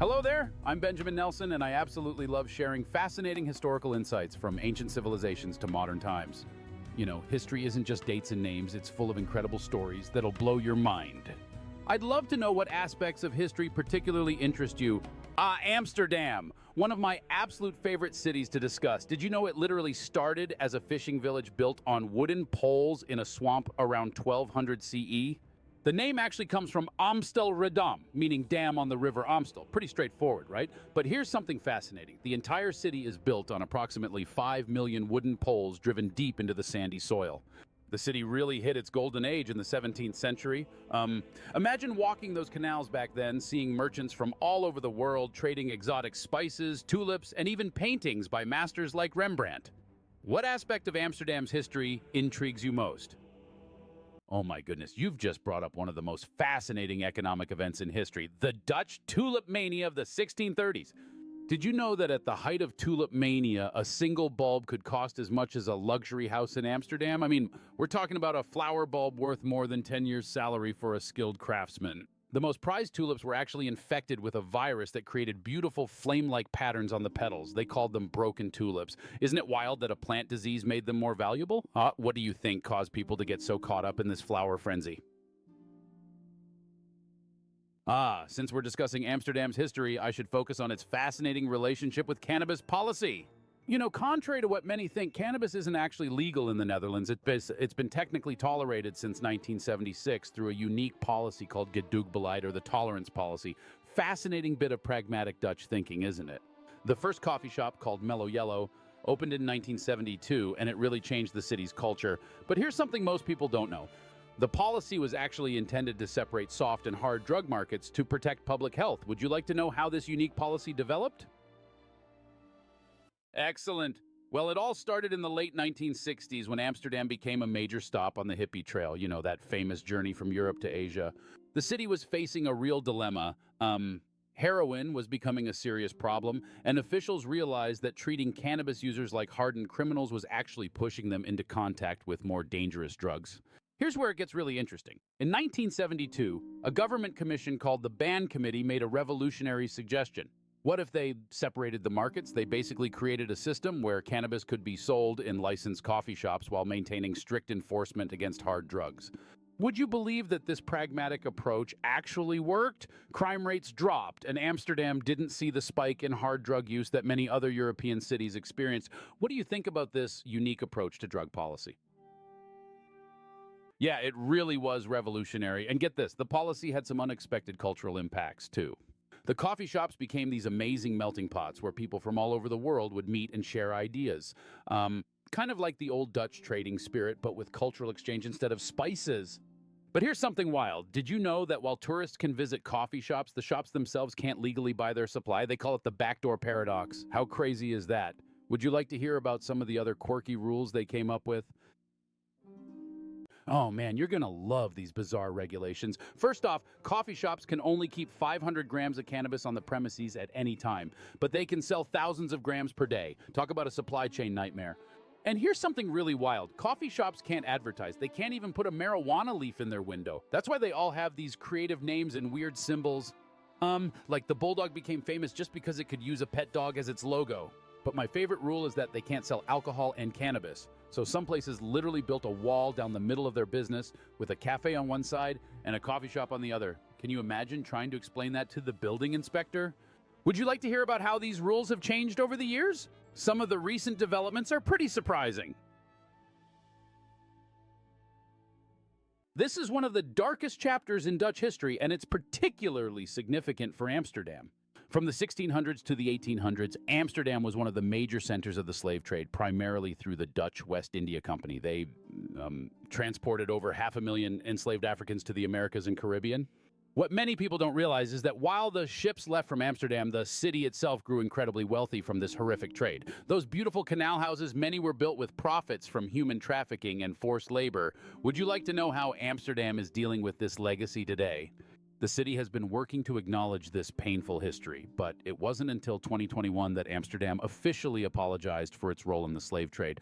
Hello there, I'm Benjamin Nelson, and I absolutely love sharing fascinating historical insights from ancient civilizations to modern times. You know, history isn't just dates and names, it's full of incredible stories that'll blow your mind. I'd love to know what aspects of history particularly interest you. Amsterdam, one of my absolute favorite cities to discuss. Did you know it literally started as a fishing village built on wooden poles in a swamp around 1200 CE? The name actually comes from Amstelredam, meaning dam on the river Amstel. Pretty straightforward, right? But here's something fascinating. The entire city is built on approximately 5 million wooden poles driven deep into the sandy soil. The city really hit its golden age in the 17th century. Imagine walking those canals back then, seeing merchants from all over the world trading exotic spices, tulips, and even paintings by masters like Rembrandt. What aspect of Amsterdam's history intrigues you most? Oh my goodness, you've just brought up one of the most fascinating economic events in history, the Dutch tulip mania of the 1630s. Did you know that at the height of tulip mania, a single bulb could cost as much as a luxury house in Amsterdam? I mean, we're talking about a flower bulb worth more than 10 years' salary for a skilled craftsman. The most prized tulips were actually infected with a virus that created beautiful flame-like patterns on the petals. They called them broken tulips. Isn't it wild that a plant disease made them more valuable? What do you think caused people to get so caught up in this flower frenzy? Since we're discussing Amsterdam's history, I should focus on its fascinating relationship with cannabis policy. You know, contrary to what many think, cannabis isn't actually legal in the Netherlands. It's been technically tolerated since 1976 through a unique policy called Gedoogbeleid, or the tolerance policy. Fascinating bit of pragmatic Dutch thinking, isn't it? The first coffee shop, called Mellow Yellow, opened in 1972, and it really changed the city's culture. But here's something most people don't know. The policy was actually intended to separate soft and hard drug markets to protect public health. Would you like to know how this unique policy developed? Excellent. Well, it all started in the late 1960s when Amsterdam became a major stop on the hippie trail, you know, that famous journey from Europe to Asia. The city was facing a real dilemma. Heroin was becoming a serious problem, and officials realized that treating cannabis users like hardened criminals was actually pushing them into contact with more dangerous drugs. Here's where it gets really interesting. In 1972, a government commission called the Ban Committee made a revolutionary suggestion. What if they separated the markets? They basically created a system where cannabis could be sold in licensed coffee shops while maintaining strict enforcement against hard drugs. Would you believe that this pragmatic approach actually worked? Crime rates dropped, and Amsterdam didn't see the spike in hard drug use that many other European cities experienced. What do you think about this unique approach to drug policy? Yeah, it really was revolutionary. And get this, the policy had some unexpected cultural impacts, too. The coffee shops became these amazing melting pots where people from all over the world would meet and share ideas. Kind of like the old Dutch trading spirit, but with cultural exchange instead of spices. But here's something wild. Did you know that while tourists can visit coffee shops, the shops themselves can't legally buy their supply? They call it the backdoor paradox. How crazy is that? Would you like to hear about some of the other quirky rules they came up with? Oh man, you're gonna love these bizarre regulations. First off, coffee shops can only keep 500 grams of cannabis on the premises at any time, but they can sell thousands of grams per day. Talk about a supply chain nightmare. And here's something really wild. Coffee shops can't advertise. They can't even put a marijuana leaf in their window. That's why they all have these creative names and weird symbols. Like the bulldog became famous just because it could use a pet dog as its logo. But my favorite rule is that they can't sell alcohol and cannabis. So some places literally built a wall down the middle of their business with a cafe on one side and a coffee shop on the other. Can you imagine trying to explain that to the building inspector? Would you like to hear about how these rules have changed over the years? Some of the recent developments are pretty surprising. This is one of the darkest chapters in Dutch history, and it's particularly significant for Amsterdam. From the 1600s to the 1800s, Amsterdam was one of the major centers of the slave trade, primarily through the Dutch West India Company. They transported over 500,000 enslaved Africans to the Americas and Caribbean. What many people don't realize is that while the ships left from Amsterdam, the city itself grew incredibly wealthy from this horrific trade. Those beautiful canal houses, many were built with profits from human trafficking and forced labor. Would you like to know how Amsterdam is dealing with this legacy today? The city has been working to acknowledge this painful history, but it wasn't until 2021 that Amsterdam officially apologized for its role in the slave trade.